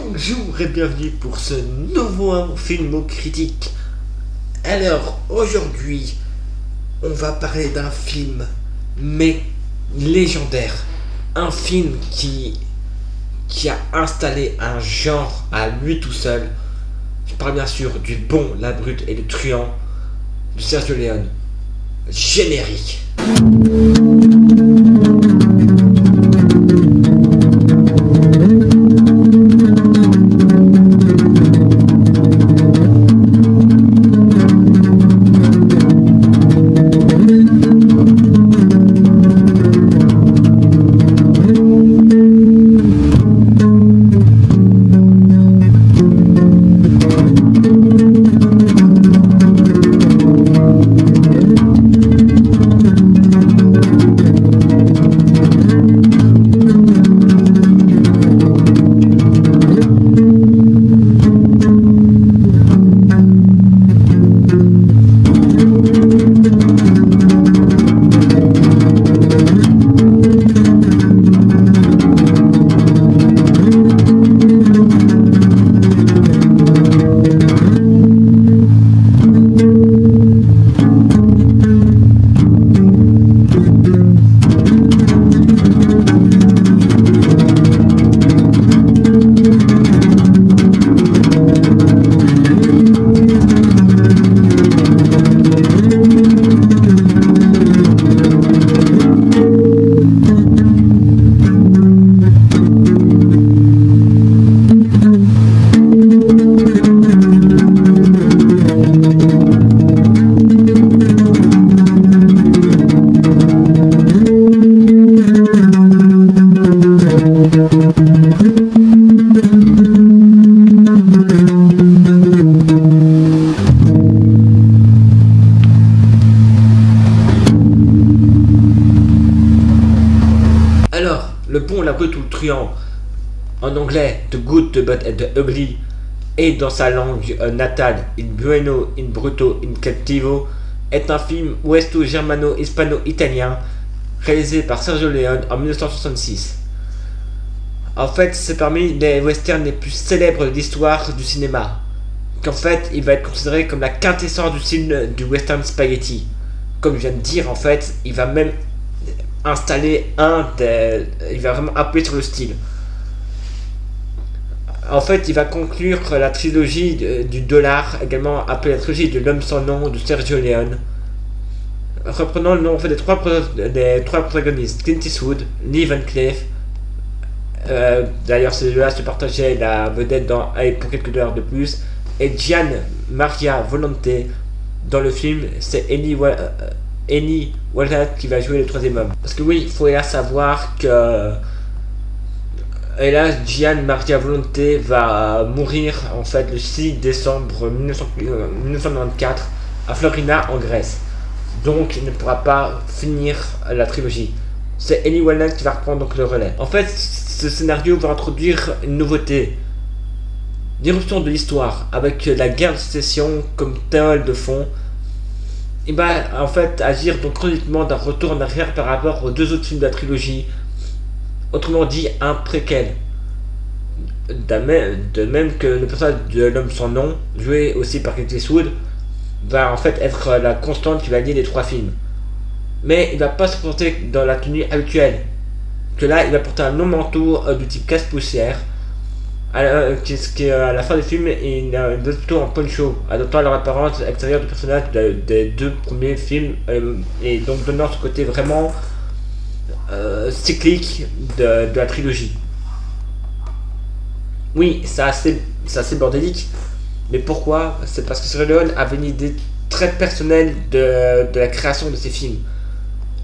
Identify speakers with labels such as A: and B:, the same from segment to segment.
A: Bonjour et bienvenue pour ce nouveau film critique. Alors aujourd'hui, on va parler d'un film mais légendaire, un film qui a installé un genre à lui tout seul. Je parle bien sûr du bon, la brute et le truand de Sergio Leone. Générique. Alors, le bon, la brute ou le truand, en anglais, The Good, The Bad and The Ugly, et dans sa langue natale, Il Bueno, In Bruto, In Cattivo, est un film ouesto-germano-hispano-italien réalisé par Sergio Leone en 1966. En fait, c'est parmi les westerns les plus célèbres de l'histoire du cinéma. Qu'en fait, il va être considéré comme la quintessence du style du western spaghetti. Comme je viens de dire, en fait, il va même installer il va vraiment appuyer sur le style. En fait, il va conclure la trilogie du dollar, également appelée la trilogie de l'homme sans nom de Sergio Leone. Reprenons le nom en fait, des trois protagonistes, Clint Eastwood, Lee Van Cleef. D'ailleurs, celui-là se partageait la vedette pour quelques dollars de plus. Et Gian Maria Volonte. Dans le film, c'est Eni Wallat qui va jouer le troisième homme. Parce que oui, il faut là savoir que Gian Maria Volonte va mourir en fait le 6 décembre 1994 à Florina en Grèce. Donc il ne pourra pas finir la trilogie. C'est Eni Wallat qui va reprendre donc le relais. En fait, ce scénario va introduire une nouveauté. L'irruption de l'histoire avec la guerre de sécession comme thème de fond. Il va en fait agir donc chroniquement d'un retour en arrière par rapport aux deux autres films de la trilogie. Autrement dit, un préquel. De même que le personnage de l'homme sans nom, joué aussi par Clint Eastwood, va en fait être la constante qui va lier les trois films. Mais il va pas se porter dans la tenue habituelle. Que là, il va porter un long manteau du type casse-poussière. À la fin du film, il est plutôt en poncho, adoptant leur apparence extérieure du personnage des deux premiers films, et donc donnant ce côté vraiment cyclique de la trilogie. Oui, c'est assez bordélique, mais pourquoi? C'est parce que Sergio Leone avait une idée très personnelle de la création de ces films.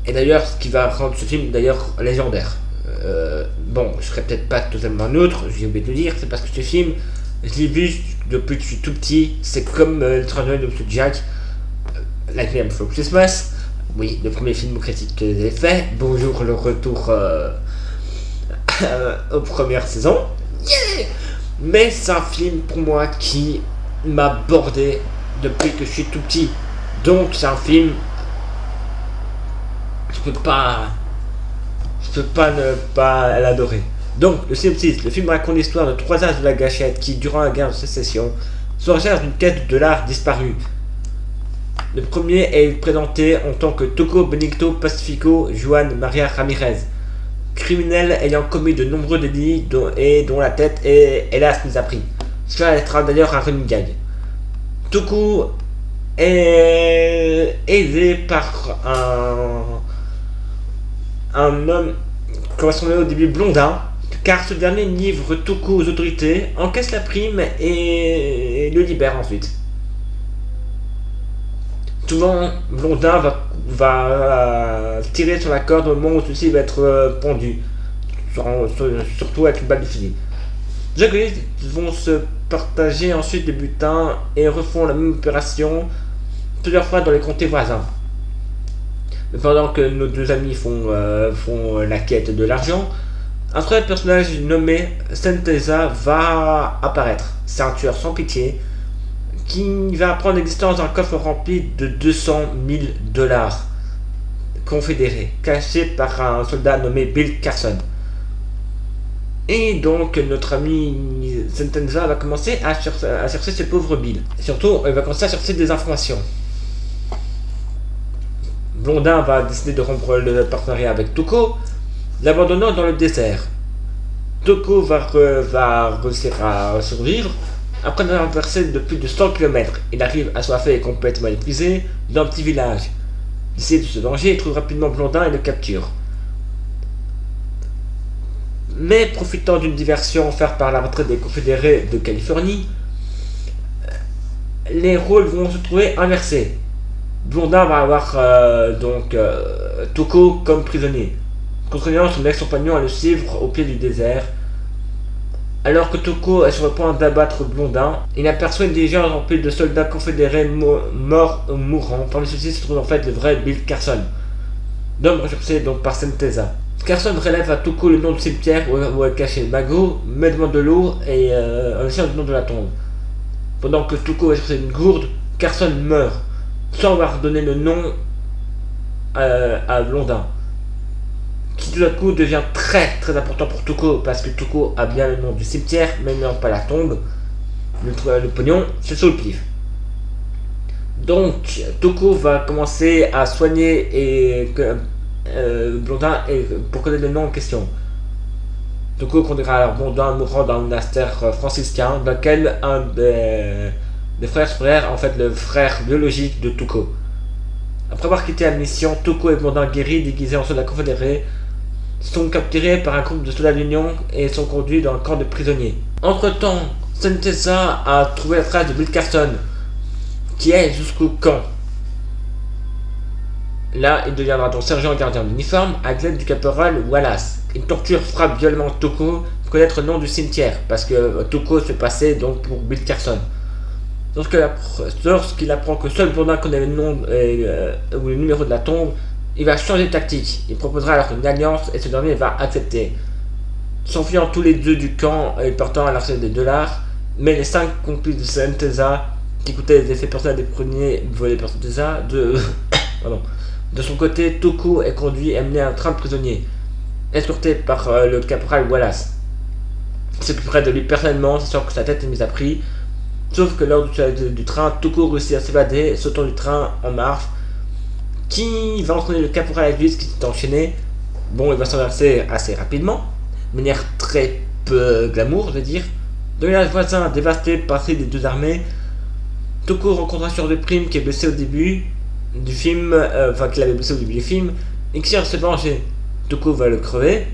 A: Et d'ailleurs, ce qui va rendre ce film d'ailleurs légendaire. Bon, je serais peut-être pas totalement neutre, j'ai oublié de le dire, c'est parce que ce film, je l'ai vu depuis que je suis tout petit, c'est comme le travail de Monsieur Jack, Nightmare Before Christmas, oui, le premier film critique que j'ai fait, bonjour le retour aux premières saisons, yeah. Mais c'est un film pour moi qui m'a bordé depuis que je suis tout petit, donc c'est un film, je peux pas ne pas l'adorer. Donc, le synopsis, le film raconte l'histoire de trois as de la gâchette qui, durant la guerre de sécession, se recherchent d'une caisse de dollars disparue. Le premier est présenté en tant que Toco Benito Pacifico Juan Maria Ramirez, criminel ayant commis de nombreux délits dont la tête est hélas mise à prix. Cela être d'ailleurs un running gag. Toco est aidé par un homme correspondant au début Blondin, car ce dernier livre Toco aux autorités, encaisse la prime et le libère ensuite. Souvent, Blondin va tirer sur la corde au moment où celui-ci va être pendu, surtout avec une balle de fusil. Les acolytes vont se partager ensuite les butins et refont la même opération plusieurs fois dans les comtés voisins. Mais pendant que nos deux amis font la quête de l'argent, un troisième personnage nommé Santesa va apparaître. C'est un tueur sans pitié qui va apprendre l'existence d'un coffre rempli de 200 000 dollars confédérés, caché par un soldat nommé Bill Carson. Et donc notre ami Sentenza va commencer à chercher ce pauvre Bill. Et surtout, il va commencer à chercher des informations. Blondin va décider de rompre le partenariat avec Toco, l'abandonnant dans le désert. Toco va réussir à survivre. Après avoir traversé de plus de 100 km, il arrive assoiffé et complètement épuisé dans un petit village. Il décide de se venger et trouve rapidement Blondin et le capture. Mais profitant d'une diversion offerte par la retraite des confédérés de Californie, les rôles vont se trouver inversés. Blondin va avoir Toco comme prisonnier, contraignant son ex-compagnon à le suivre au pied du désert. Alors que Toco est sur le point d'abattre Blondin, il aperçoit une diligence remplie de soldats confédérés morts ou mourants. Parmi ceux-ci se trouve en fait le vrai Bill Carson, l'homme recherché donc par Santesa. Carson relève à Toco le nom du cimetière où est caché Mago, met devant de l'eau et en échange du nom de la tombe. Pendant que Toco va chercher une gourde, Carson meurt, sans avoir donné le nom à Blondin, qui tout à coup devient très très important pour Toco, parce que Toco a bien le nom du cimetière, mais non pas la tombe. Le pognon, c'est sur le pif. Donc, Toco va commencer à soigner Blondin pour connaître le nom en question. Toco conduira alors Blondin mourant dans le monastère franciscain, dans lequel un des frères, en fait le frère biologique de Toco. Après avoir quitté la mission, Toco et Blondin guéris, déguisés en soldats confédérés, sont capturés par un groupe de soldats de l'Union et sont conduits dans un camp de prisonniers. Entre-temps, Santesa a trouvé la trace de Bill Carson, qui est jusqu'au camp. Là, il deviendra donc sergent gardien d'uniforme avec l'aide du caporal Wallace. Il torture, frappe violemment Toco pour connaître le nom du cimetière, parce que Toco se fait passer donc pour Bill Carson. Lorsqu'il apprend que seul Blondin connaît le nom ou le numéro de la tombe, il va changer de tactique. Il proposera alors une alliance et ce dernier va accepter. S'enfuyant tous les deux du camp et portant à l'arsenal des dollars, mais les 5 complices de Santesa, qui coûtaient les effets personnels des premiers volés par Santesa, de son côté, Toco est conduit et amené à un train de prisonniers, escorté par le caporal Wallace. Il s'occuperait de lui personnellement, sachant que sa tête est mise à prix. Sauf que lors du train, Toco réussit à s'évader, sautant du train en marche, qui va entraîner le caporal avec lui, qui s'est enchaîné. Bon, il va s'inverser assez rapidement, de manière très peu glamour, je veux dire. Dans le village voisin, dévasté par les deux armées, Toco rencontre un tueur de prime qui est blessé au début du film, qu'il avait blessé au début du film, et qui cherche à se venger. Toco va le crever,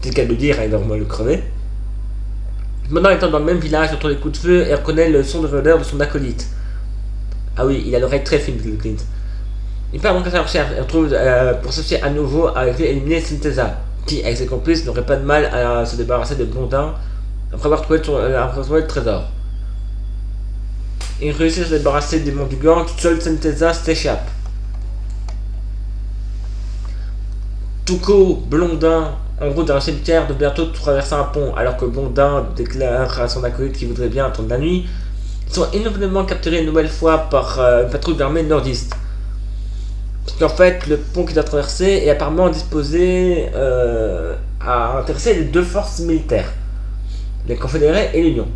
A: c'est le cas de le dire, il va vraiment le crever. Maintenant, étant dans le même village, il entend les coups de feu et reconnaît le son de rôdeur de son acolyte. Ah oui, il a l'oreille très fine, le Clint. Il part donc à sa recherche et retrouve pour s'associer à nouveau avec éliminer Santesa, qui, avec ses complices, n'aurait pas de mal à se débarrasser de Blondin après avoir trouvé le trésor. Il réussit à se débarrasser des membres du gang, seul Santesa s'échappe. Toco, Blondin, en route dans un cimetière, de bientôt traverser un pont, alors que Blondin déclare à son acolyte qu'il voudrait bien attendre la nuit. Ils sont inévitablement capturés une nouvelle fois par une patrouille d'armée nordiste. Parce qu'en fait, le pont qu'ils doivent traverser est apparemment disposé a intéressé les deux forces militaires, les Confédérés et l'Union.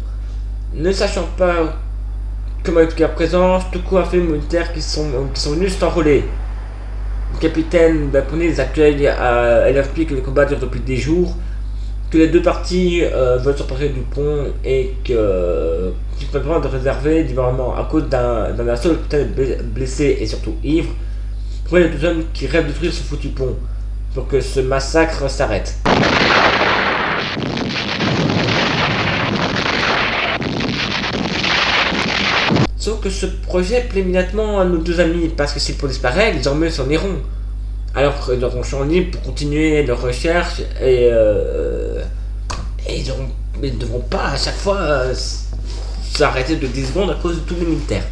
A: Ne sachant pas comment expliquer leur présence, Tuku a fait les militaires qui sont venus s'enrôler. Le capitaine Bakuni les accueille et leur explique que les combats durent depuis des jours, que les deux parties veulent s'emparer du pont et que qu'ils ont le droit de réserver du gouvernement à cause d'un seul capitaine blessé et surtout ivre pour les deux hommes qui rêvent de détruire ce foutu pont pour que ce massacre s'arrête. Sauf que ce projet plaît immédiatement à nos deux amis parce que si le pont disparaît, les armées s'en iront. Alors ils auront champ libre pour continuer leurs recherches et ils ne devront pas à chaque fois s'arrêter de 10 secondes à cause de tous les militaires.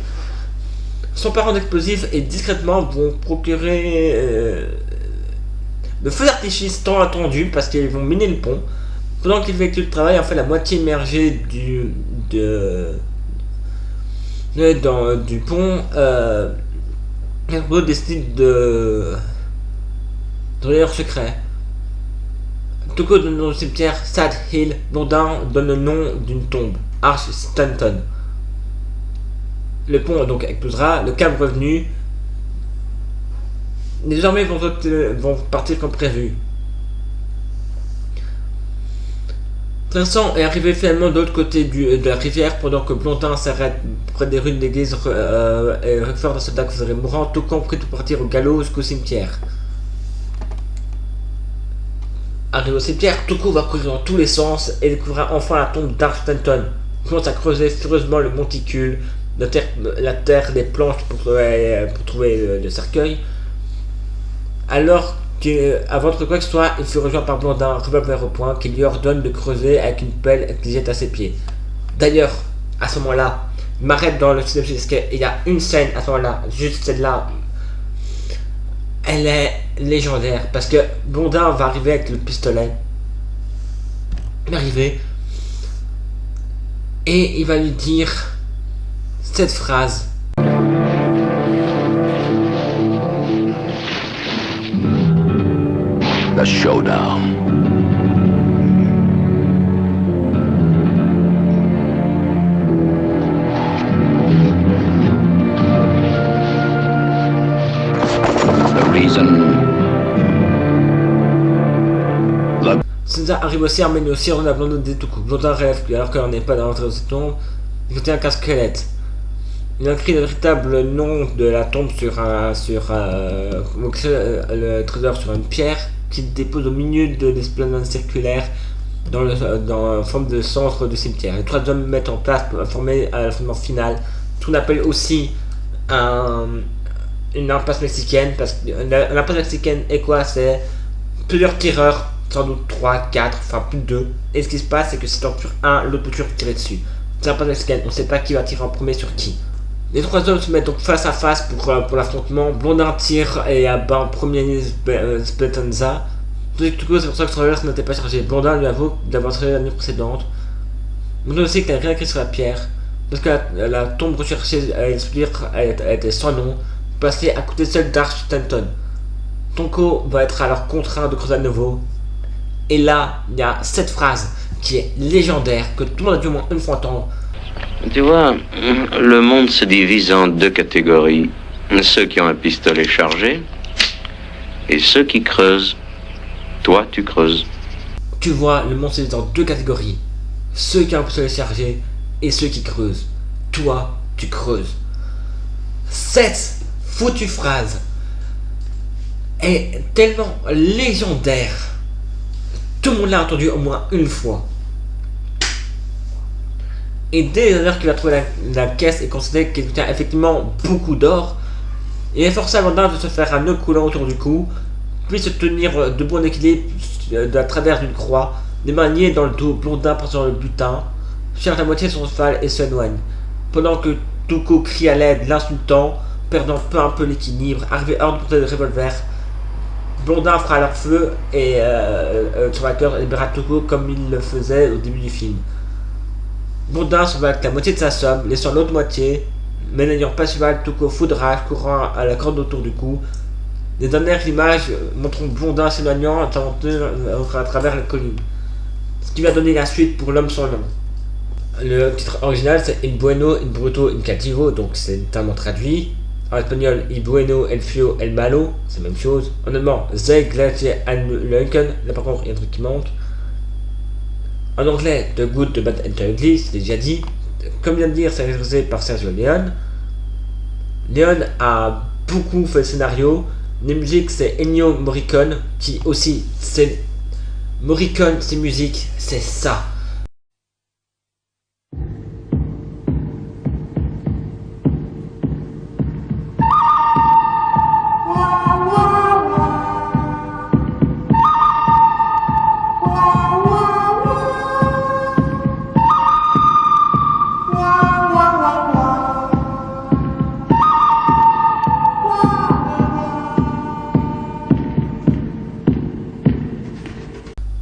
A: Son parent d'explosifs et discrètement vont procurer le feu d'artifice tant attendu parce qu'ils vont miner le pont. Pendant qu'ils effectuent le travail, en fait la moitié immergée du pont, décide de leur secret. Tuku donne le nom du cimetière Sad Hill, Blondin donne le nom d'une tombe, Arch Stanton. Le pont donc explosera, le câble revenu. Les armées vont partir comme prévu. Vincent est arrivé finalement de l'autre côté de la rivière pendant que Blondin s'arrête près des ruines de l'église et réconforte un soldat qui serait mourant, tout compris de partir au galop jusqu'au cimetière. Arrivé au cimetière, Tuku va courir dans tous les sens et découvrira enfin la tombe d'Arch Stanton. Il commence à creuser furieusement le monticule, la terre des planches pour trouver le cercueil. Alors qu'avant de quoi que ce soit, il fut rejoint par Blondin, revolver au poing, qui lui ordonne de creuser avec une pelle qu'il jette à ses pieds. D'ailleurs, à ce moment-là, il m'arrête dans le synopsis, il y a une scène à ce moment-là, juste celle-là. Elle est légendaire parce que Blondin va arriver avec le pistolet. Il va arriver et il va lui dire cette phrase.
B: The showdown.
A: César arrive aussi à emmener aussi en abandon des Tuku. Blondin rêve alors qu'on n'est pas dans l'entrée de cette tombe. Il contient un squelette. Il écrit le véritable nom de la tombe sur le trésor sur une pierre qu'il dépose au milieu de l'esplanade circulaire dans forme de centre du cimetière. Les trois hommes mettent en place pour former un fondement final. Ce qu'on appelle aussi une impasse mexicaine, parce que l'impasse mexicaine est quoi? C'est plusieurs tireurs, sans doute 3, 4, enfin plus de 2. Et ce qui se passe, c'est que si t'en tires un, l'autre peut toujours tirer dessus. C'est l'impasse mexicaine, on ne sait pas qui va tirer en premier sur qui. Les trois hommes se mettent donc face à face pour l'affrontement. Blondin tire et abat en premier Spetanza. C'est pour ça que Strollers n'était pas chargé. Blondin lui avoue d'avoir tiré l'année précédente. Blondin aussi qu'il n'a rien écrit sur la pierre. Parce que la tombe recherchée à expliquer était sans nom, passée à côté seul d'Arch Stanton. Tonko va être alors contraint de creuser à nouveau. Et là, il y a cette phrase qui est légendaire, que tout le monde a dû au moins une fois entendre.
C: Tu vois, le monde se divise en deux catégories. Ceux qui ont un pistolet chargé et ceux qui creusent. Toi, tu creuses.
A: Tu vois, le monde se divise en deux catégories. Ceux qui ont un pistolet chargé et ceux qui creusent. Toi, tu creuses. Cette foutue phrase est tellement légendaire. Tout le monde l'a entendu au moins une fois. Et dès l'heure qu'il a trouvé la caisse et considéré qu'il contient effectivement beaucoup d'or, il est forcé à Blondin de se faire un nœud coulant autour du cou, puis se tenir debout en équilibre à travers d'une croix, les mains liées dans le dos. Blondin prend sur le butin, cherche la moitié de son cheval et s'éloigne. Pendant que Tuku crie à l'aide, l'insultant, perdant peu à peu l'équilibre, arrivé hors de portée de revolver, Blondin fera leur feu et sur la cœur et libérera Tuku comme il le faisait au début du film. Blondin se va avec la moitié de sa somme, laissant l'autre moitié, mais n'ayant pas cheval, Tuku fout de rage, courant à la corde autour du cou, Les dernières images montrent Blondin s'éloignant à travers la colline. Ce qui va donner la suite pour L'homme sans nom. Le titre original c'est Il bueno, il bruto, il cattivo, donc c'est notamment traduit. En espagnol, Il bueno, el fio, el malo, c'est la même chose. En allemand, Sei Gleiche ein Leuken, là par contre il y a un truc qui manque. En anglais, The Good, The Bad and The Ugly, c'est déjà dit. Comme vient de dire, c'est réalisé par Sergio Leone. Leone a beaucoup fait le scénario. Les musiques, c'est Ennio Morricone, qui aussi, c'est... Morricone, ses musiques, c'est ça.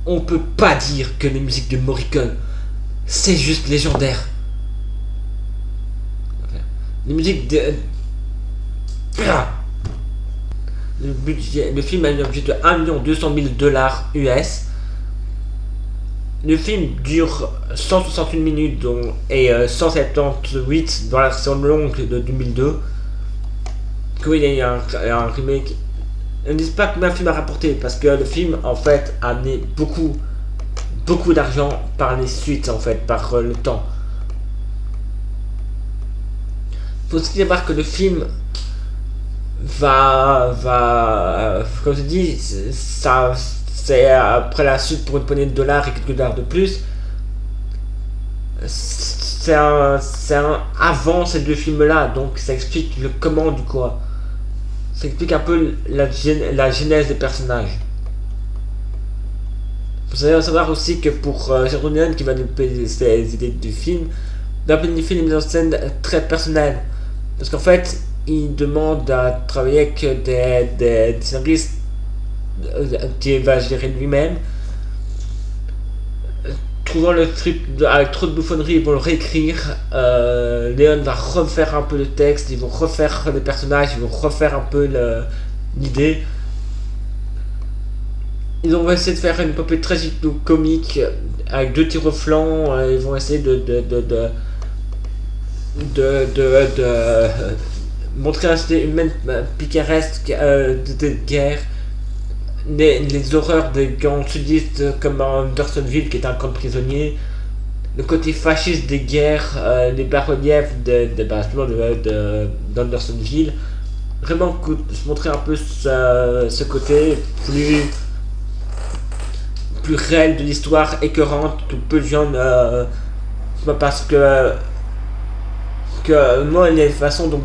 A: On peut pas dire que les musiques de Morricone, c'est juste légendaire. Les musiques de... Le film a un budget de 1 200 000 $ US. Le film dure 161 minutes et 178 dans la version longue de 2002. Oui, il y a un remake. Ne dis pas combien le film a rapporté, parce que le film en fait a amené beaucoup d'argent par les suites, en fait, par le temps. Faut aussi savoir que le film comme je dis, ça c'est après la suite pour une poignée de dollars et quelques dollars de plus. C'est un avant ces deux films là, donc ça explique le comment du quoi. Ça explique un peu la genèse des personnages. Vous allez savoir aussi que pour Sergio Leone qui va développer ses idées du film, il va planifier une mise en scène très personnelle. Parce qu'en fait, il demande à travailler avec des scénaristes qu'il va gérer lui-même. Trouvant le script avec trop de bouffonnerie, ils vont le réécrire. Leone va refaire un peu le texte, ils vont refaire les personnages, ils vont refaire un peu l'idée. Ils vont essayer de faire une épopée tragico-comique avec 2 tirs au flanc. Ils vont essayer de montrer un style humain picaresque de guerre. Les horreurs des gangs sudistes comme Andersonville qui est un camp de prisonniers, le côté fasciste des guerres, les bas-reliefs d'Andersonville, vraiment montrer un peu ce côté plus réel de l'histoire, écœurante, que peu de gens parce que moi, les façons dont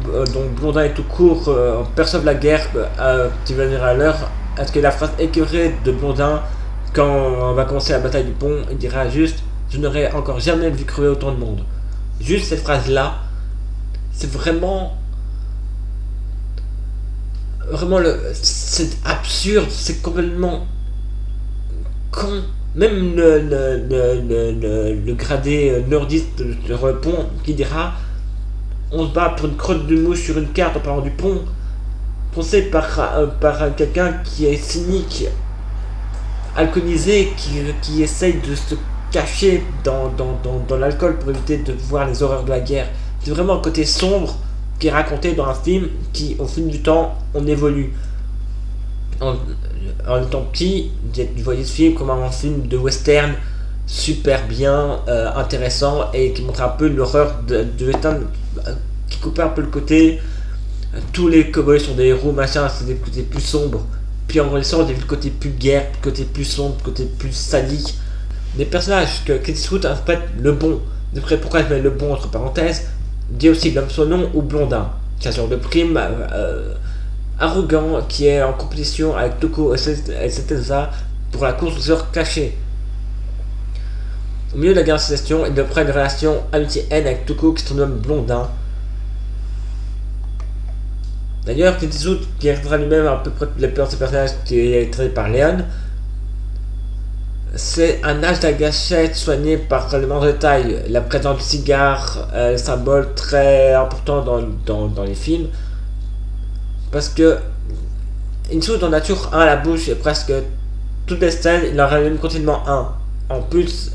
A: Blondin et tout court perçoivent la guerre qui va venir à l'heure. Est-ce que la phrase écœurée de Blondin, quand on va commencer la bataille du pont, il dira juste « Je n'aurais encore jamais vu crever autant de monde ». Juste cette phrase-là, c'est vraiment c'est absurde, c'est complètement con. Même le gradé nordiste sur le pont qui dira « On se bat pour une crotte de mouche sur une carte en parlant du pont ». Pensé par quelqu'un qui est cynique, alcoolisé, qui essaye de se cacher dans l'alcool pour éviter de voir les horreurs de la guerre. C'est vraiment un côté sombre qui est raconté dans un film qui, au fil du temps, on évolue. En étant petit, je voyais ce film comme un film de western super bien, intéressant et qui montre un peu l'horreur de western, qui coupait un peu le côté. Tous les cowboys sont des héros, machin, c'est des côtés plus sombres. Puis en grandissant, on a vu le côté plus guerre, le côté plus sombre, le côté plus sadique. Des personnages que Clint Eastwood a fait le bon. D'après pourquoi je mets le bon entre parenthèses, dit aussi L'homme sans nom ou Blondin. Chasseur de primes, arrogant, qui est en compétition avec Tuco et Cetenza pour la course aux heures cachées. Au milieu de la guerre de sécession, il reprend une relation amitié-haine avec Tuco qui se nomme Blondin. D'ailleurs, Clint Eastwood, qui restera lui-même à peu près les peurs de ses personnages qui est traité par Leone, c'est un âge de la gâchette soigné par le moindre détail. La présence du cigare, symbole très important dans les films. Parce que Insu en a toujours un à la bouche et presque toutes les scènes, il en rallume continuellement un. En plus,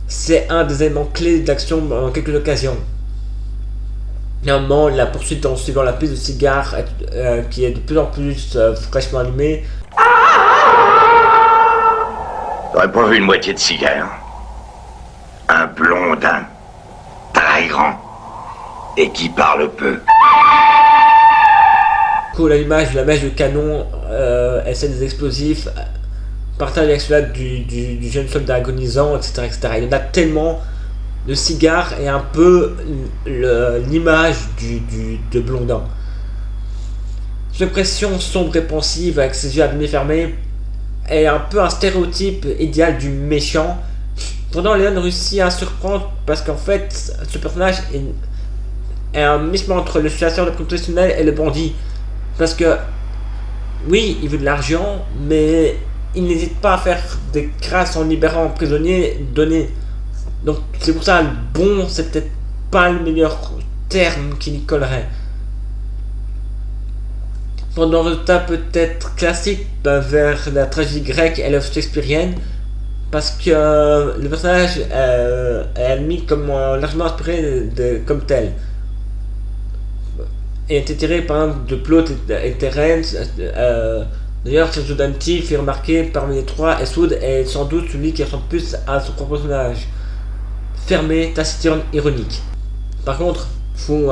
A: c'est un des éléments clés d'action dans quelques occasions. Néanmoins, la poursuite en suivant la piste de cigare qui est de plus en plus fraîchement allumée.
B: J'aurais pas vu une moitié de cigare. Un blondin, très grand, et qui parle peu.
A: L'image de la mèche de canon et celle des explosifs partage avec cela du jeune soldat agonisant, etc., etc. Il y en a tellement. Le cigare est un peu l'image de Blondin. Son expression sombre et pensive avec ses yeux à demi fermés est un peu un stéréotype idéal du méchant. Pourtant, Leon réussit à surprendre parce qu'en fait, ce personnage est un mixement entre le chasseur de professionnel et le bandit. Parce que, oui, il veut de l'argent, mais il n'hésite pas à faire des crasses en libérant un prisonnier donné. Donc c'est pour ça, bon, c'est peut-être pas le meilleur terme qui lui collerait. Pendant le tas peut-être classique vers la tragédie grecque et l'œuvre shakespearienne, parce que le personnage est admis comme largement inspiré comme tel. Il a été tiré par exemple de Plaute et Terence. D'ailleurs, Sergio Dante fait remarquer parmi les trois, Eastwood est sans doute celui qui ressemble plus à son propre personnage. Fermé, taciturne, ironique. Par contre, faut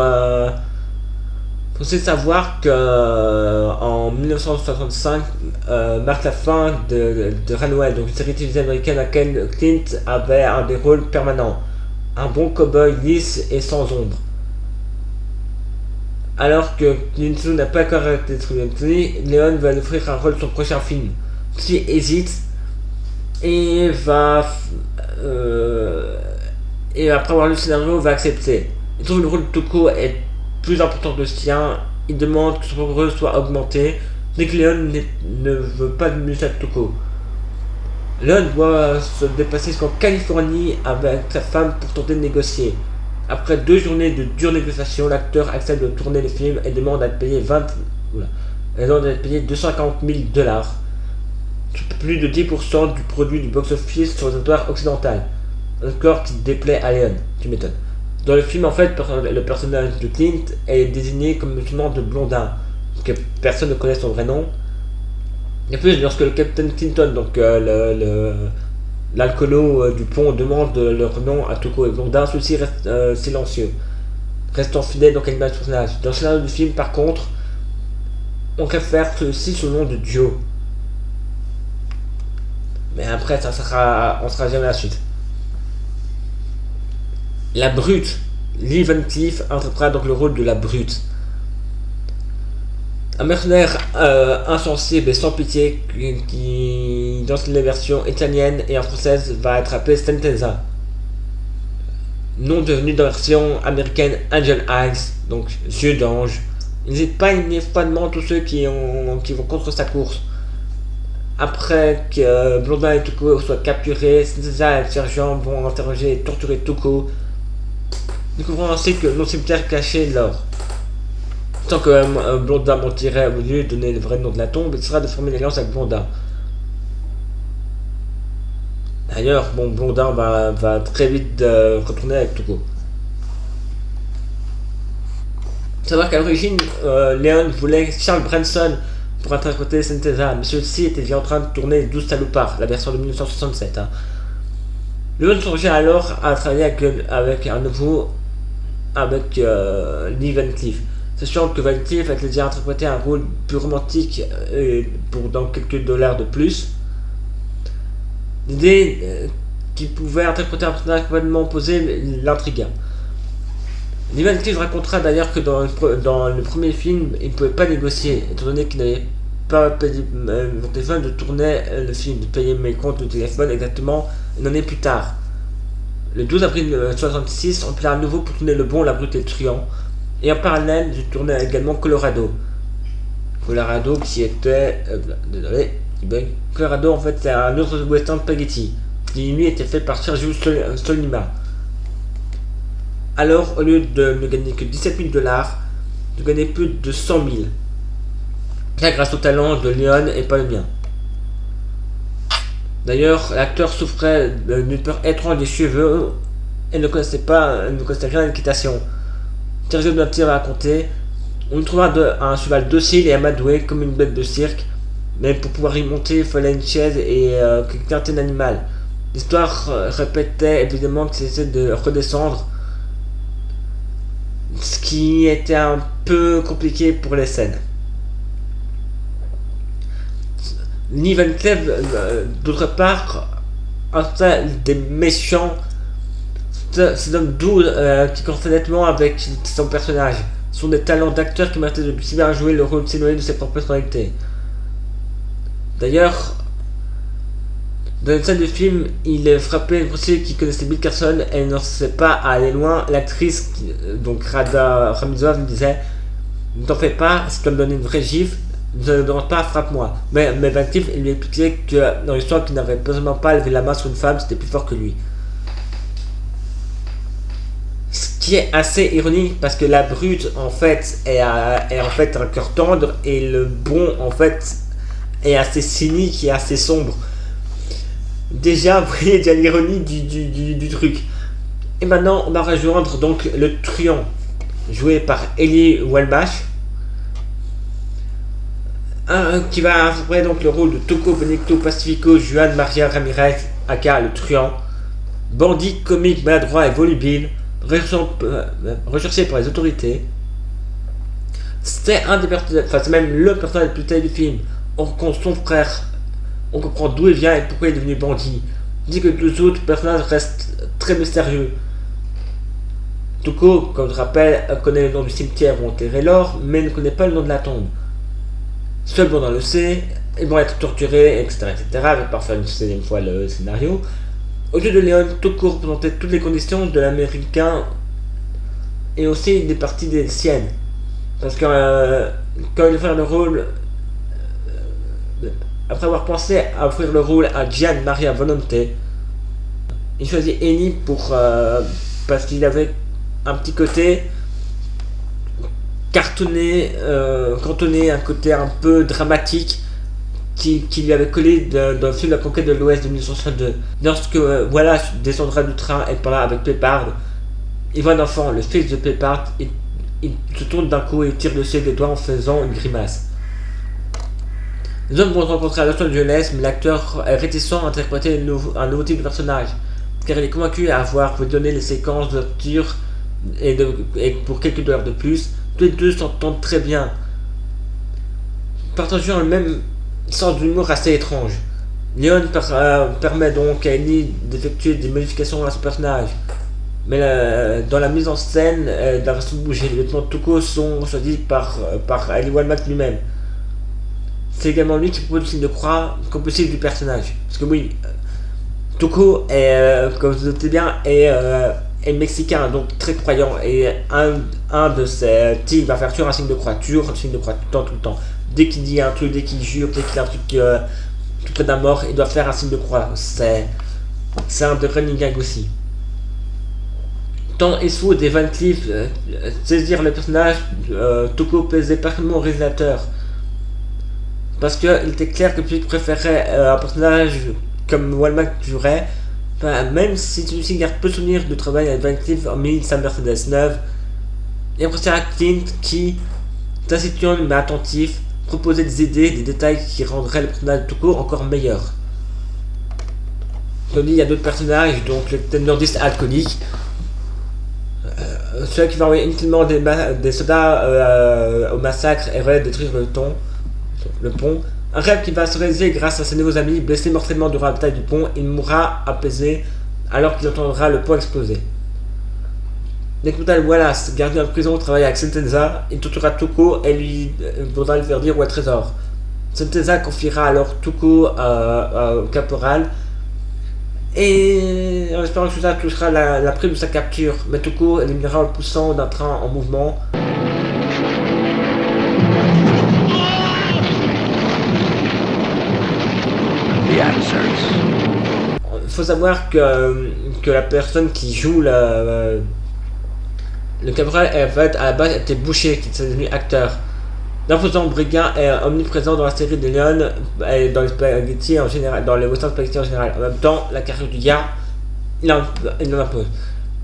A: aussi savoir que en 1965 marque la fin de Runaway, donc une série télévisée américaine à laquelle Clint avait un des rôles permanents, un bon cow-boy lisse et sans ombre. Alors que Clint Eastwood n'a pas encore été trouvé, Leon va lui offrir un rôle de son prochain film. Qui hésite et va et après avoir lu le scénario, va accepter. Il trouve le rôle de Tuco est plus important que le sien. Il demande que son rôle soit augmenté. Dès que Leon ne veut pas de muscle à Tuco. Leon doit se déplacer jusqu'en Californie avec sa femme pour tenter de négocier. Après 2 journées de dures négociations, l'acteur accepte de tourner le film et demande à être payé 240 000 $, plus de 10% du produit du box-office sur le territoire occidental. Un score qui déplaît à Leon, tu m'étonnes. Dans le film, en fait, le personnage de Clint est désigné comme musulman de Blondin, que personne ne connaît son vrai nom. Et puis, lorsque le capitaine Clinton, donc l'alcoolo du pont, demande leur nom à Tuco et Blondin, celui-ci reste silencieux, restant fidèle donc à l'image du personnage. Dans le scénario du film, par contre, on réfère celui-ci sous le nom de Joe. Mais après, on sera jamais à la suite. La brute. Lee Van Cleef interprétera donc le rôle de la brute. Un mercenaire insensible et sans pitié qui, dans les versions italiennes et en française, va être appelé Sentenza. Nom devenu dans la version américaine Angel Eyes, donc yeux d'ange. Il n'hésite pas à éliminer froidement tous ceux qui vont contre sa course. Après que Blondin et Tuco soient capturés, Sentenza et le sergent vont interroger et torturer Tuco. Découvrant ainsi que dans le cimetière caché l'or. Tant que Blondin mentirait au lieu de donner le vrai nom de la tombe, il sera de former une alliance avec Blondin. D'ailleurs, Blondin va très vite retourner avec Tuco. Savoir qu'à l'origine, Leon voulait Charles Branson pour interpréter Sentenza, mais celui-ci était déjà en train de tourner 12 salopards, la version de 1967. Leon songeait alors à travailler avec un nouveau Lee Van Cleef. Sachant que Van Cleef a déjà interprété un rôle plus romantique pour dans quelques dollars de plus. L'idée qu'il pouvait interpréter un personnage complètement opposé l'intrigua. Lee Van Cleef racontera d'ailleurs que dans le premier film, il ne pouvait pas négocier, étant donné qu'il n'avait pas payé mon téléphone de tourner le film, de payer mes comptes de téléphone exactement une année plus tard. Le 12 avril 1966, on plaît à nouveau pour tourner Le Bon, la Brute et le Truand. Et en parallèle, je tournais également Colorado. Colorado qui était... désolé, il bug. Colorado en fait c'est un autre western spaghetti, qui lui était fait par Sergio Solima. Alors, au lieu de ne gagner que 17 000 $, je gagnais plus de 100 000. Ça grâce au talent de Leon et pas le mien. D'ailleurs, l'acteur souffrait d'une peur étrange des cheveux et ne connaissait rien à l'équitation. Sergio Donati va raconter: on trouva un cheval docile et amadoué comme une bête de cirque, mais pour pouvoir y monter, il fallait une chaise et quelqu'un un animal. L'histoire répétait évidemment qu'il essayait de redescendre, ce qui était un peu compliqué pour les scènes. Lee Van Cleef, d'autre part, installe des méchants. C'est un doux qui correspond nettement avec son personnage. Ce sont des talents d'acteur qui méritaient de si bien jouer le rôle s'éloigné de ses propres personnalités. D'ailleurs, dans une scène du film, il est frappé une prostituée qui connaissait Bill Carson et ne sait pas aller loin. L'actrice, donc Rada Ramizova, me disait: ne t'en fais pas, si tu dois me donner une vraie gifle, ne demande pas, frappe-moi. Mais Van Cleef lui expliquait que dans l'histoire, qu'il n'avait absolument pas levé la main sur une femme, c'était plus fort que lui. Ce qui est assez ironique parce que la brute en fait est en fait un cœur tendre et le bon en fait est assez cynique et assez sombre. Déjà, vous voyez déjà l'ironie du truc. Et maintenant, on va rejoindre donc le truand joué par Elie Wellbach, qui va interpréter donc le rôle de Toco Benito Pacifico Juan Maria Ramirez, aka le truand, bandit comique maladroit et volubile, recherché par les autorités. C'était un des personnages, enfin c'est même le personnage le plus terrible du film. On rencontre son frère, on comprend d'où il vient et pourquoi il est devenu bandit. Il dit que tous les autres personnages restent très mystérieux. Tuco, comme je rappelle, connaît le nom du cimetière où enterrer l'or, mais ne connaît pas le nom de la tombe. Seul Blondin le sait, ils vont être torturés, etc. avec parfois une deuxième fois le scénario. Au lieu de Léon, Tuco représentait toutes les conditions de l'américain et aussi des parties des siennes. Parce que quand il va faire le rôle, après avoir pensé à offrir le rôle à Gian Maria Volonte, il choisit Eni parce qu'il avait un petit côté cartonné, cantonné, un côté un peu dramatique qui lui avait collé dans le film La Conquête de l'Ouest de 1962. Lorsque voilà descendra du train et parlera avec Peppard, il voit un enfant, le fils de Peppard, il se tourne d'un coup et tire dessus avec les doigts en faisant une grimace. Les hommes vont se rencontrer à Los Angeles, mais l'acteur est réticent à interpréter un nouveau type de personnage, car il est convaincu à avoir donné les séquences de torture et pour quelques dollars de plus. Tous les deux s'entendent très bien, partageant le même sens d'humour assez étrange. Leon permet donc à Eni d'effectuer des modifications à son personnage, mais dans la mise en scène, la façon de bouger, les vêtements de Tuco sont choisis par Elie Wellbach lui-même. C'est également lui qui propose le signe de croix comme possible du personnage. Parce que oui, Tuco est, comme vous notez bien, est mexicain, donc très croyant. Et un de ses tics va faire toujours un signe de croix, tout le temps. Dès qu'il dit un truc, dès qu'il jure, dès qu'il a un truc tout près de la mort, il doit faire un signe de croix. C'est un de running gag aussi. Tant Eastwood et Van Cleef saisir le personnage, Tuco plaisait parfaitement au réalisateur. Parce qu'il était clair que tu préférais un personnage comme Wellbach jouerait, même si celui-ci garde peu de souvenirs de travail avec Van Cleef en sa Mercedes neuve. Et après c'est Clint qui, taciturne mais attentif, proposait des idées, des détails qui rendraient le personnage de Tuco encore meilleur. Comme dit, il y a d'autres personnages, donc le nordiste alcoolique, celui qui va envoyer inutilement des soldats au massacre et va détruire le pont. Un rêve qui va se réaliser grâce à ses nouveaux amis. Blessé mortellement durant la bataille du pont, il mourra apaisé alors qu'il entendra le pont exploser. Necrotal Wallace, gardien de prison, travaille avec Sentenza. Il torturera Tuco et lui voudra lui faire dire où est le trésor. Sentenza confiera alors Tuco au caporal et en espérant que tout ça touchera la prime de sa capture. Mais Tuco éliminera en le poussant d'un train en mouvement. Il faut savoir que la personne qui joue le caporal, en fait, à la base était boucher, qui s'est devenu acteur. D'imposants brigands est omniprésent dans la série de Leon et dans les spaghetti en général, dans les western spaghetti en général. En même temps, la carrière du gars, il en impose.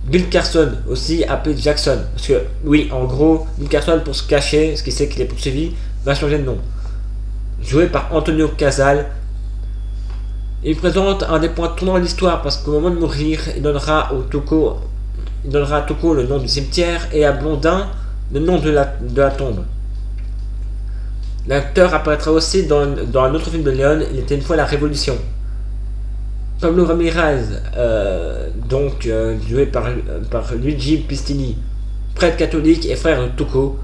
A: Bill Carson, aussi appelé Jackson, parce que, oui, en gros, Bill Carson, pour se cacher, parce qu'il sait qu'il est poursuivi, va changer de nom. Joué par Antonio Casal, il présente un des points tournants de l'histoire, parce qu'au moment de mourir, il donnera à Tuco le nom du cimetière et à Blondin le nom de la tombe. L'acteur apparaîtra aussi dans un autre film de Leon, Il était une fois la Révolution. Pablo Ramirez, joué par Luigi Pistini, prêtre catholique et frère de Tuco,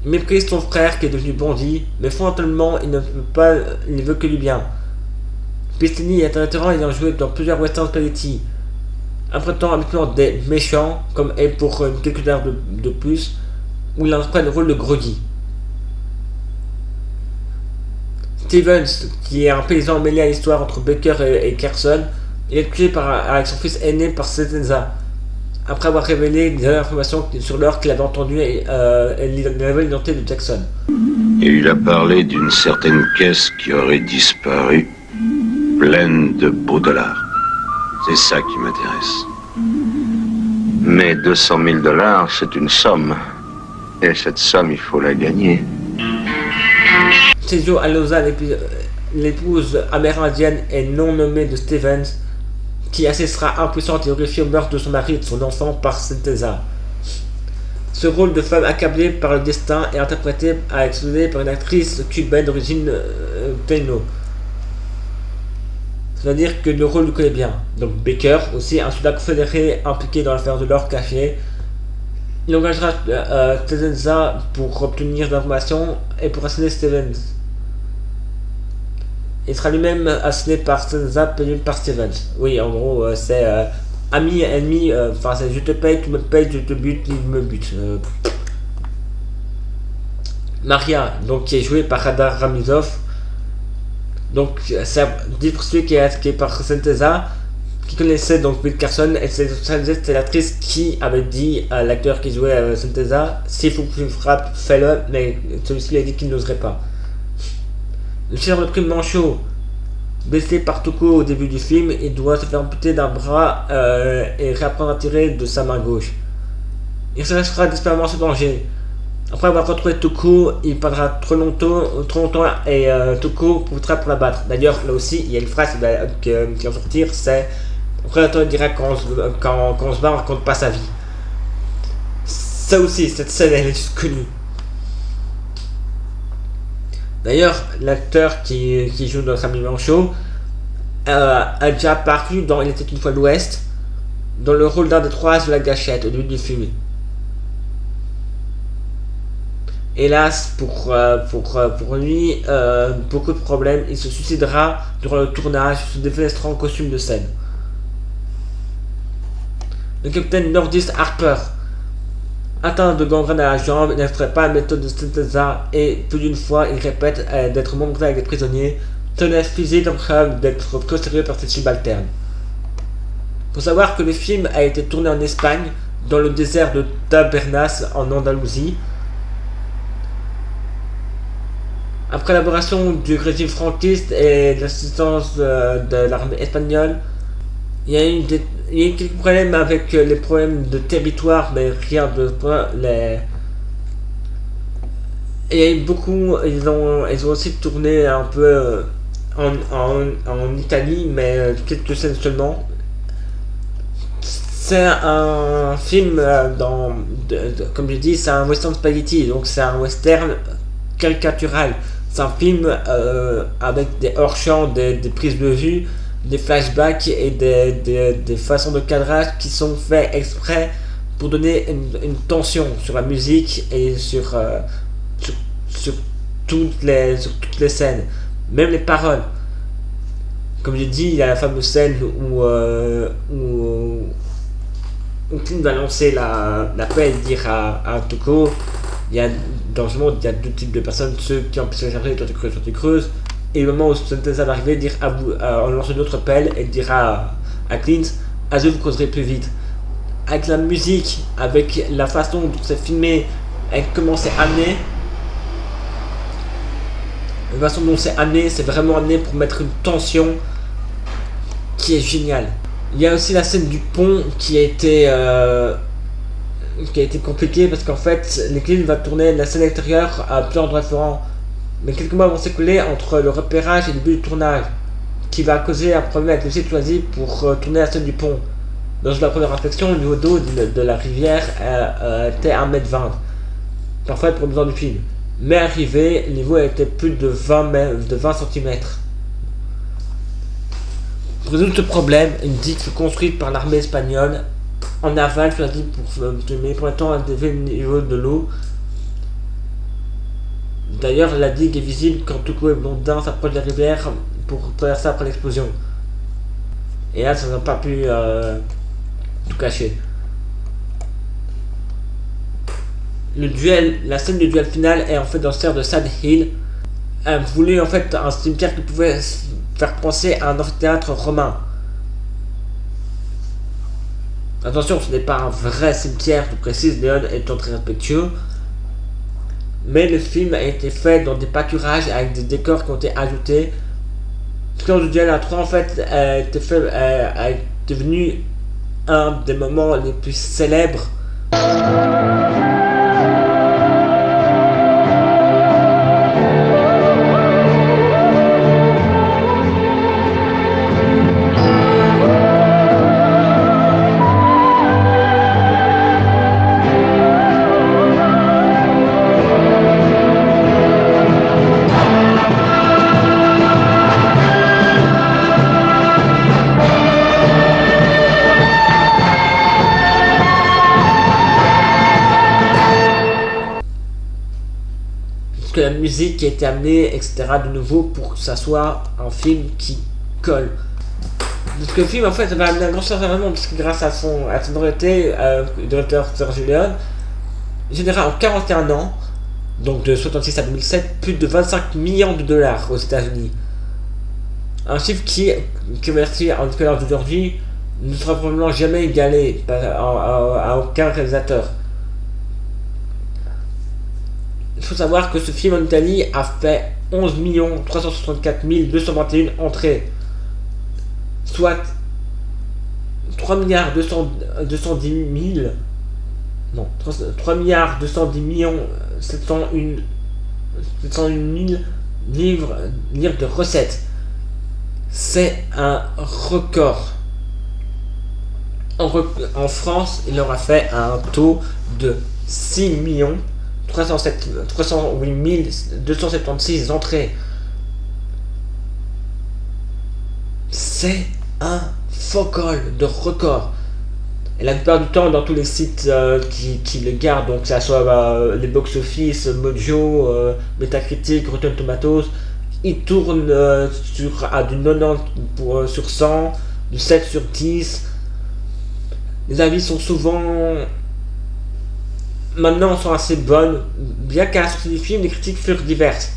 A: méprise son frère qui est devenu bandit, mais fondamentalement il ne veut que du bien. Pistini est un vétéran ayant joué dans plusieurs western spaghetti, interprétant habituellement des méchants, comme est pour quelques heures de plus, où il interprète le rôle de Groggy. Stevens, qui est un paysan mêlé à l'histoire entre Baker et Carson, il est tué avec son fils aîné par Setenza, après avoir révélé des informations sur l'heure qu'il avait entendu et l'identité de Jackson.
B: Et il a parlé d'une certaine caisse qui aurait disparu, pleine de beaux dollars. C'est ça qui m'intéresse.
C: Mais 200 000 $, c'est une somme. Et cette somme, il faut la gagner.
A: Sergio Aloza, l'épouse amérindienne et non nommée de Stevens, qui assistera impuissante et horrifiée au meurtre de son mari et de son enfant par Sentenza. Ce rôle de femme accablée par le destin est interprété à excluder par une actrice cubaine d'origine taino. C'est-à-dire que le rôle lui connaît bien. Donc Baker, aussi un soldat confédéré impliqué dans l'affaire de l'or caché. Il engagera Stevenza pour obtenir l'information et pour assassiner Stevens. Il sera lui-même assassiné par Stevenza, payé par Stevens. Oui, en gros, c'est ami, ennemi, enfin c'est je te paye, tu me payes, je te bute, il me bute. Maria, donc qui est jouée par Radar Ramizov. Donc c'est celui qui est par Sentenza, qui connaissait donc Bill Carson, et c'est l'actrice qui avait dit à l'acteur qui jouait Sentenza, s'il faut que tu me frappes, fais-le, mais celui-ci lui a dit qu'il n'oserait pas. Le chasseur de primes Manchot, blessé par Tuco au début du film, il doit se faire amputer d'un bras et réapprendre à tirer de sa main gauche. Il se restera désespérément ce danger. Après avoir retrouvé Tuco, il pendra trop longtemps et Tuco profitera pour la battre. D'ailleurs, là aussi, il y a une phrase qui va sortir, c'est « Le prédateur dira quand on se bat, on raconte pas sa vie ». Ça aussi, cette scène, elle est juste connue. D'ailleurs, l'acteur qui joue notre ami Manchot a déjà apparu dans Il était une fois l'Ouest, dans le rôle d'un des trois as de la gâchette au début du film. Hélas, pour lui, beaucoup de problèmes, il se suicidera durant le tournage, se défenestrant en costume de scène. Le capitaine nordiste Harper, atteint de gangrène à la jambe, n'extrait pas la méthode de Sentenza et plus d'une fois il répète d'être montré avec des prisonniers, tenait physique en train d'être très sérieux par ses subalternes. Faut savoir que le film a été tourné en Espagne, dans le désert de Tabernas en Andalousie. Après l'élaboration du régime franquiste et l'assistance de l'armée espagnole, il y a eu quelques problèmes avec les problèmes de territoire, mais rien de il y a eu beaucoup, ils ont aussi tourné un peu en Italie, mais quelques scènes seulement. C'est un film comme je dis, c'est un western spaghetti, donc c'est un western caricatural. C'est un film avec des hors-champs, des prises de vue, des flashbacks et des façons de cadrage qui sont faits exprès pour donner une tension sur la musique et sur toutes les scènes, même les paroles. Comme je dis, il y a la fameuse scène où Clint va lancer la pelle et dire à Tuco, dans ce monde, il y a deux types de personnes, ceux qui ont pu se charger, toi tu creuses, et le moment où Sentenza va arriver, on lance une autre pelle et dira à Clint, Azul, vous causerez plus vite. Avec la musique, avec la façon dont c'est filmé, avec comment c'est amené, La façon dont c'est amené, c'est vraiment amené pour mettre une tension qui est géniale. Il y a aussi la scène du pont qui a été compliquée parce qu'en fait, l'équipe va tourner la scène extérieure à plusieurs endroits différents. Mais quelques mois vont s'écouler entre le repérage et le début du tournage, qui va causer un problème avec le site choisi pour tourner la scène du pont. Dans la première inspection, le niveau d'eau de la rivière était 1,20 m. Parfois pour besoin du film. Mais arrivé, le niveau était plus de 20 cm. Pour résoudre ce problème, une digue fut construite par l'armée espagnole en aval sur la digue pour l'instant à élever le niveau de l'eau. D'ailleurs, la digue est visible quand Tuco et Blondin s'approchent de la rivière pour traverser après l'explosion. Et là, ça n'a pas pu tout cacher. La scène du duel final est en fait dans le cerf de Sand Hill. Voulu en fait un cimetière qui pouvait faire penser à un amphithéâtre romain. Attention, ce n'est pas un vrai cimetière, je précise, Léon étant très respectueux. Mais le film a été fait dans des pâturages avec des décors qui ont été ajoutés. Quand le duel à 3 en fait est devenu un des moments les plus célèbres. Que la musique qui a été amenée, etc. de nouveau pour que ça soit un film qui colle. Parce que le film en fait va amener un grand changement parce que grâce à son notoriété, le directeur Sergio Leone généra en 41 ans, donc de 66 à 2007, plus de 25 millions de dollars aux États-Unis. Un chiffre qui merci en l'heure d'aujourd'hui, ne sera probablement jamais égalé à aucun réalisateur. Il faut savoir que ce film en Italie a fait 11 364 221 entrées, soit 3 milliards 210 000, non, 3 milliards 210 millions 701 000 livres de recettes. C'est un record. En France, il aura fait un taux de 6 308 276 entrées. C'est un focal de record. Et la plupart du temps, dans tous les sites qui le gardent, donc que ça soit les box-office, Mojo, Metacritic, Rotten Tomatoes, ils tournent à du 90 sur 100, du 7 sur 10. Les avis sont souvent maintenant sont assez bonnes, bien qu'à la sortie du film, les critiques furent diverses.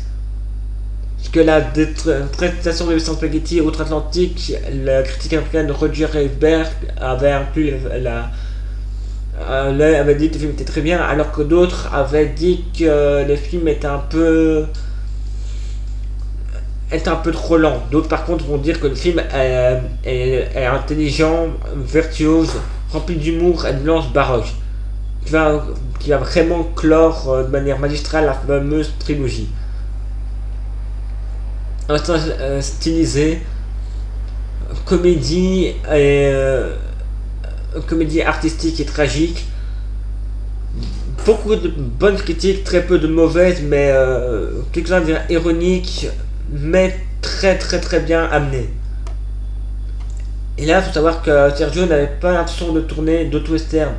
A: Parce que la présentation de Western Spaghetti outre-Atlantique, la critique américaine Roger Ebert avait avait dit que le film était très bien, alors que d'autres avaient dit que le film était un peu trop lent. D'autres par contre vont dire que le film est intelligent, virtuose, rempli d'humour et de nuances baroques, qui va vraiment clore de manière magistrale la fameuse trilogie. Un style stylisé, comédie artistique et tragique, beaucoup de bonnes critiques, très peu de mauvaises, mais quelques-uns diraient ironiques, mais très bien amenés. Et là, il faut savoir que Sergio n'avait pas l'intention de tourner d'autres westerns.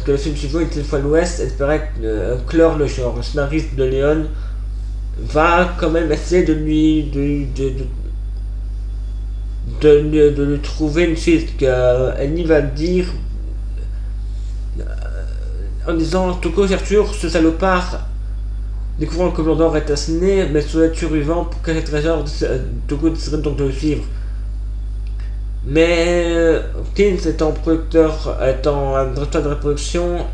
A: Que le film suivant était une fois l'Ouest, espérait clore le genre. Le scénariste de Leone va quand même essayer de lui trouver une suite. Annie va dire en disant Tuco Gerture, ce salopard découvrant que le commandant est assassiné, mais soit survivant pour cacher le trésor, Tuco déciderait donc de le suivre. Mais Clint étant directeur de reproduction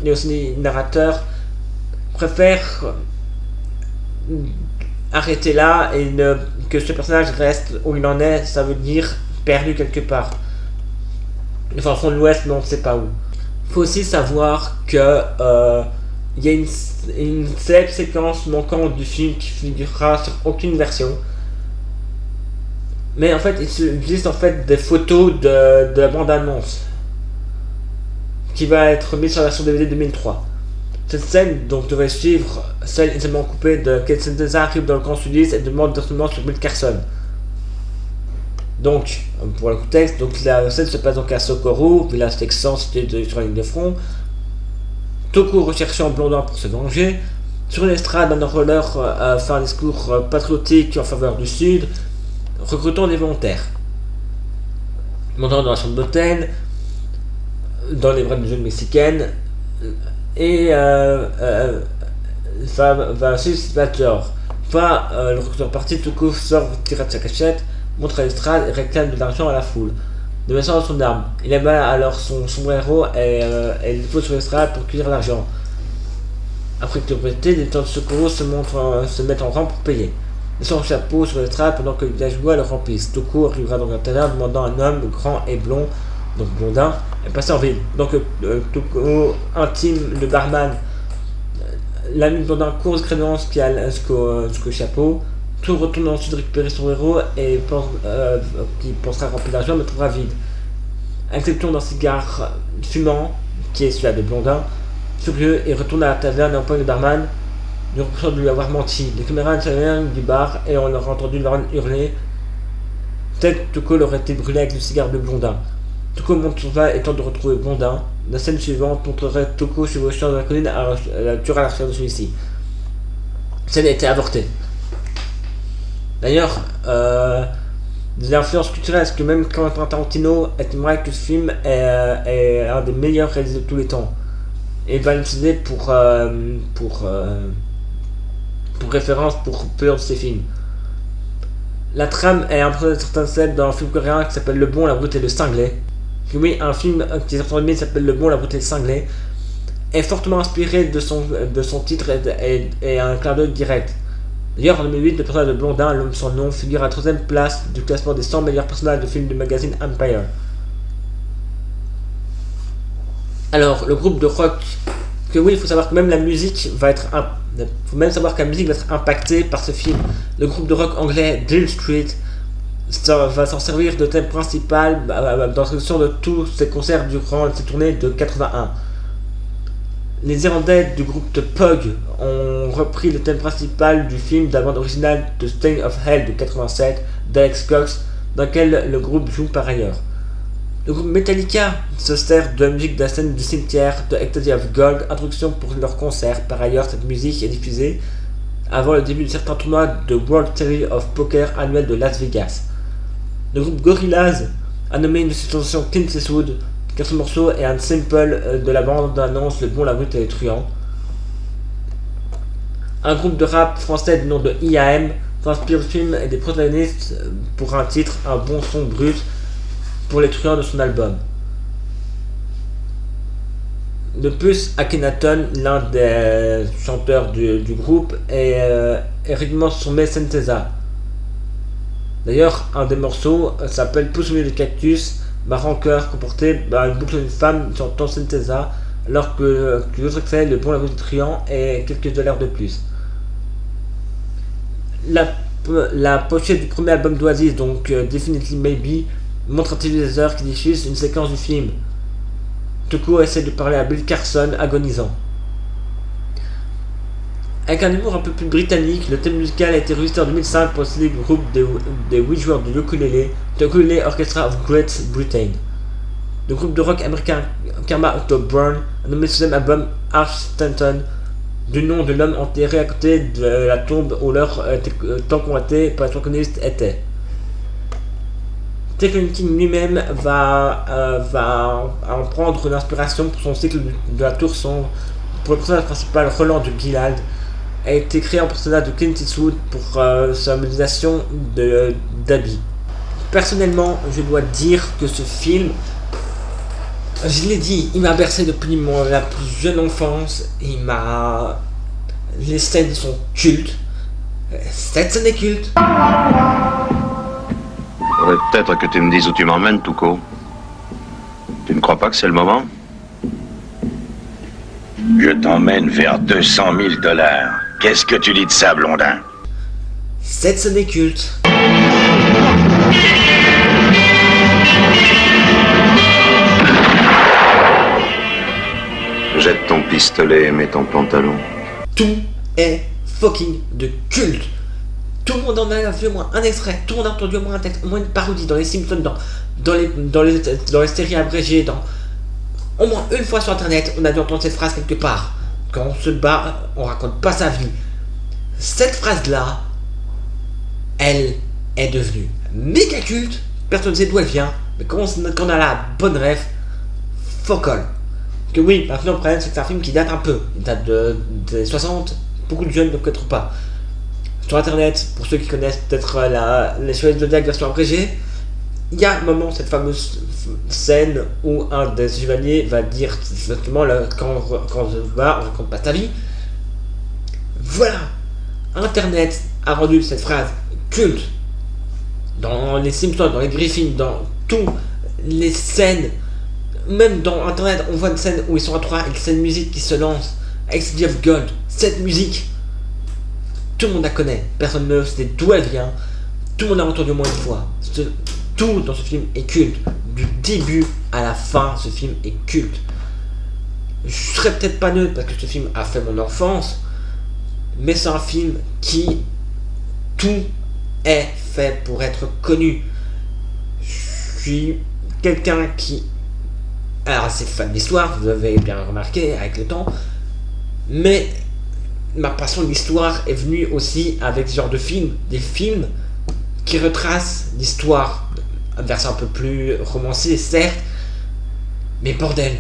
A: et aussi narrateur, préfère arrêté là et que ce personnage reste où il en est, ça veut dire perdu quelque part. Enfin, au fond de l'Ouest, mais on ne sait pas où. Il faut aussi savoir que il y a une célèbre séquence manquante du film qui figurera sur aucune version. Mais en fait, il existe en fait des photos de la bande-annonce qui va être mise sur la version DVD 2003. Cette scène donc devrait suivre celle initialement coupée de Kate Santana arrive dans le camp sudiste et demande d'entraînement sur Bill Carson. Donc, pour le contexte, donc la scène se passe donc à Socorro, village texan situé sur la ligne de front. Toko recherchant Blondin pour se venger. Sur l'estrade, un roller fait un discours patriotique en faveur du Sud, recrutant des volontaires. Montant dans la chambre d'hôtel, dans les bras d'une jeune mexicaine, et va suivre Bachelor. Le recruteur parti, Toko sort, tire de sa cachette, montre à l'estrade et réclame de l'argent à la foule. De mettre dans son arme. Il abat alors son sombrero et il pose sur l'estrade pour cueillir l'argent. Après que les des temps de secours se mettent en rang pour payer. Il son chapeau sur l'estrade pendant que les villageois le remplissent. Toko arrivera dans un taverne demandant un homme grand et blond, donc Blondin, et passe en ville. Donc Toko intime le barman. L'ami de Blondin court crédence qui a jusqu'au chapeau. Tout retourne ensuite récupérer son héros et qui pensera remplir l'argent mais trouvera vide. Exception d'un cigare fumant, qui est celui de Blondin. Furieux, il retourne à la taverne et empoigne le barman, lui reprochant de lui avoir menti. Les caméras s'éloignent du bar et on leur a entendu le barman hurler. Peut-être que Toko aurait été brûlé avec le cigare de Blondin. Toko monte sur va et tente de retrouver Blondin. La scène suivante montrerait Toko chevauchant dans la colline à la tueur à la recherche de celui-ci. La scène a été avortée. D'ailleurs, l'influence culturelle, est-ce que même Quentin Tarantino estimerait que ce film est un des meilleurs réalisés de tous les temps et va l'utiliser pour référence pour plusieurs de ses films. La trame est emprunté de certaines scènes dans un film coréen qui s'appelle Le Bon, la Brute et le Cinglé. Oui, un film qui est sorti en 2000 s'appelle Le Bon, la Brute et le Cinglé, est fortement inspiré de son titre et un clin d'œil direct. D'ailleurs, en 2008, le personnage de Blondin, l'homme sans nom, figure à la 3ème place du classement des 100 meilleurs personnages de films du magazine Empire. Alors, le groupe de rock, que oui, il faut savoir que même la musique va être impactée par ce film. Le groupe de rock anglais Drill Street va s'en servir de thème principal dans l'introduction de tous ses concerts durant ses tournées de 81. Les Irlandais du groupe de Pug ont repris le thème principal du film de la bande originale de Stain of Hell de 87 d'Alex Cox, dans lequel le groupe joue par ailleurs. Le groupe Metallica se sert de la musique de la scène du cimetière de Ecstasy of Gold, introduction pour leur concert. Par ailleurs, cette musique est diffusée avant le début de certains tournois de World Series of Poker annuel de Las Vegas. Le groupe Gorillaz a nommé une situation Clint Eastwood, car ce morceau est un sample de la bande-annonce Le Bon, la Brute et les Truands. Un groupe de rap français du nom de IAM s'inspire du film et des protagonistes pour un titre, un bon son brut pour les truands de son album. De plus, Akhenaton, l'un des chanteurs du groupe, est régulièrement surnommé Santeza. D'ailleurs, un des morceaux s'appelle Pousse au milieu des cactus, ma rancœur, comporté par une boucle d'une femme chantant Santeza, alors que l'autre extrait, Le Bon, la Brute et les Truands, est quelques dollars de plus. La pochette du premier album d'Oasis, donc Definitely Maybe, montre un téléviseur qui diffuse une séquence du film. Toko essaie de parler à Bill Carson, agonisant. Avec un humour un peu plus britannique, le thème musical a été enregistré en 2005 pour le groupe des 8 joueurs de ukulélé, The Ukulele Orchestra of Great Britain. Le groupe de rock américain Karma October Burn a nommé ce deuxième album Arch Stanton, du nom de l'homme enterré à côté de la tombe où leur temps combatté par les protagonistes était. Stephen King lui-même va en prendre une inspiration pour son cycle de la tour sombre. Pour le personnage principal, Roland de Gilad a été créé en personnage de Clint Eastwood pour sa modélisation d'habits. Personnellement, je dois dire que ce film, je l'ai dit, il m'a bercé depuis la plus jeune enfance. Les scènes sont cultes. Cette scène est culte.
C: Faudrait peut-être que tu me dises où tu m'emmènes, Tuco. Tu ne crois pas que c'est le moment?
B: Je t'emmène vers 200 000 $. Qu'est-ce que tu dis de ça, blondin?
A: Cette scène est culte.
C: Jette ton pistolet et mets ton pantalon.
A: Tout est fucking de culte. Tout le monde en a vu au moins un extrait, tout le monde a entendu au moins un texte, au moins une parodie dans les Simpsons, dans les séries abrégées, au moins une fois sur internet, on a dû entendre cette phrase quelque part. Quand on se bat, on raconte pas sa vie. Cette phrase-là, elle est devenue méga culte, personne ne sait d'où elle vient, mais quand on a la bonne ref, fuck all. Que oui, maintenant le problème c'est que c'est un film qui date un peu, il date des 60, beaucoup de jeunes ne connaîtront pas. Sur internet, pour ceux qui connaissent peut-être les Chevaliers de Zodiac version abrégée, il y a un moment, cette fameuse scène où un des chevaliers va dire justement quand on se bat, on raconte pas ta vie. Voilà, internet a rendu cette phrase culte. Dans les Simpsons, dans les Griffins, dans toutes les scènes, même dans internet, on voit une scène où ils sont à trois avec cette musique qui se lance, avec City of Gold, cette musique. Tout le monde la connaît, personne ne sait d'où elle vient, tout le monde l'a entendu au moins une fois. Tout dans ce film est culte, du début à la fin, ce film est culte. Je serais peut-être pas neutre parce que ce film a fait mon enfance, mais c'est un film qui tout est fait pour être connu. Je suis quelqu'un qui, alors c'est fan d'histoire, vous avez bien remarqué avec le temps, mais ma passion de l'histoire est venue aussi avec ce genre de films, des films qui retracent l'histoire, un version un peu plus romancée certes, mais bordel.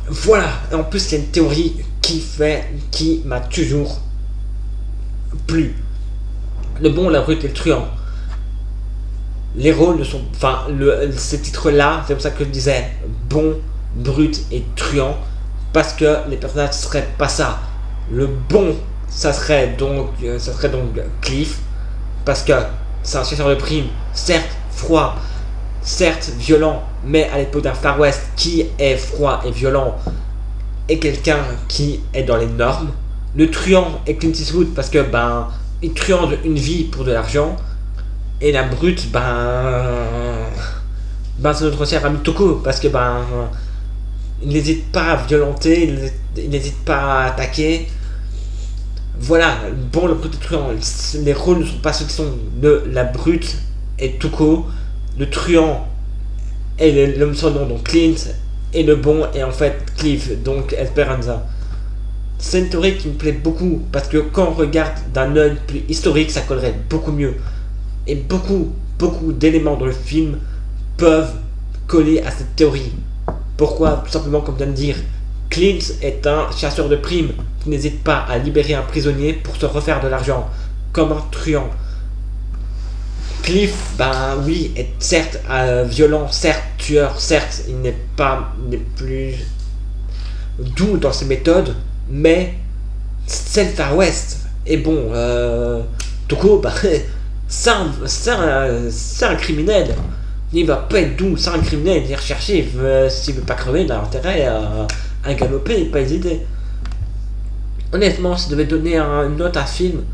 A: Voilà, et en plus il y a une théorie qui m'a toujours plu. Le bon, la brute et le truand. Les rôles ne sont, enfin, ces titres-là, c'est comme ça que je disais, bon, brut et truand, parce que les personnages ne seraient pas ça. Le bon, ça serait donc Cliff, parce que c'est un chasseur de primes, certes froid, certes violent, mais à l'époque d'un Far West qui est froid et violent, et quelqu'un qui est dans les normes. Le truand est Clint Eastwood parce que il truande une vie pour de l'argent, et la brute c'est notre cher ami Toko parce que il n'hésite pas à violenter, il n'hésite pas à attaquer. Voilà, bon, le brut et le truand, les rôles ne sont pas ceux qui sont la brute et Tuco, le truand est l'homme sans nom, donc Clint, et le bon est en fait Cliff, donc Esperanza. C'est une théorie qui me plaît beaucoup, parce que quand on regarde d'un œil plus historique, ça collerait beaucoup mieux. Et beaucoup d'éléments dans le film peuvent coller à cette théorie. Pourquoi? Tout simplement comme vient de dire, Clint est un chasseur de primes qui n'hésite pas à libérer un prisonnier pour se refaire de l'argent, comme un truand. Cliff, oui, est certes violent, certes tueur, certes il n'est plus doux dans ses méthodes, mais c'est le Far West. Et bon, Toko, c'est un criminel. Il va pas être doux, c'est un criminel, il est recherché, s'il veut pas crever, il a intérêt à galoper et pas hésiter. Honnêtement, si je devais donner une note à ce film,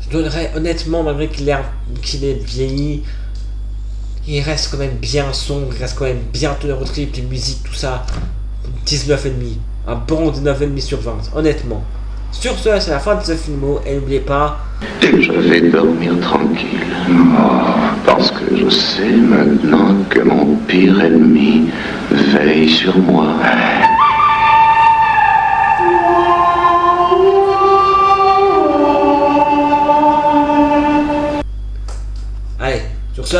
A: je donnerais honnêtement, malgré qu'il est vieilli, il reste quand même bien sombre, il reste quand même bien teneur au trip, les musiques, tout ça, 19,5. Un bon 19,5 sur 20, honnêtement. Sur ce, c'est la fin de ce film, et n'oubliez pas...
C: Je vais dormir tranquille. Parce que je sais maintenant que mon pire ennemi veille sur moi.
A: Allez, sur ce,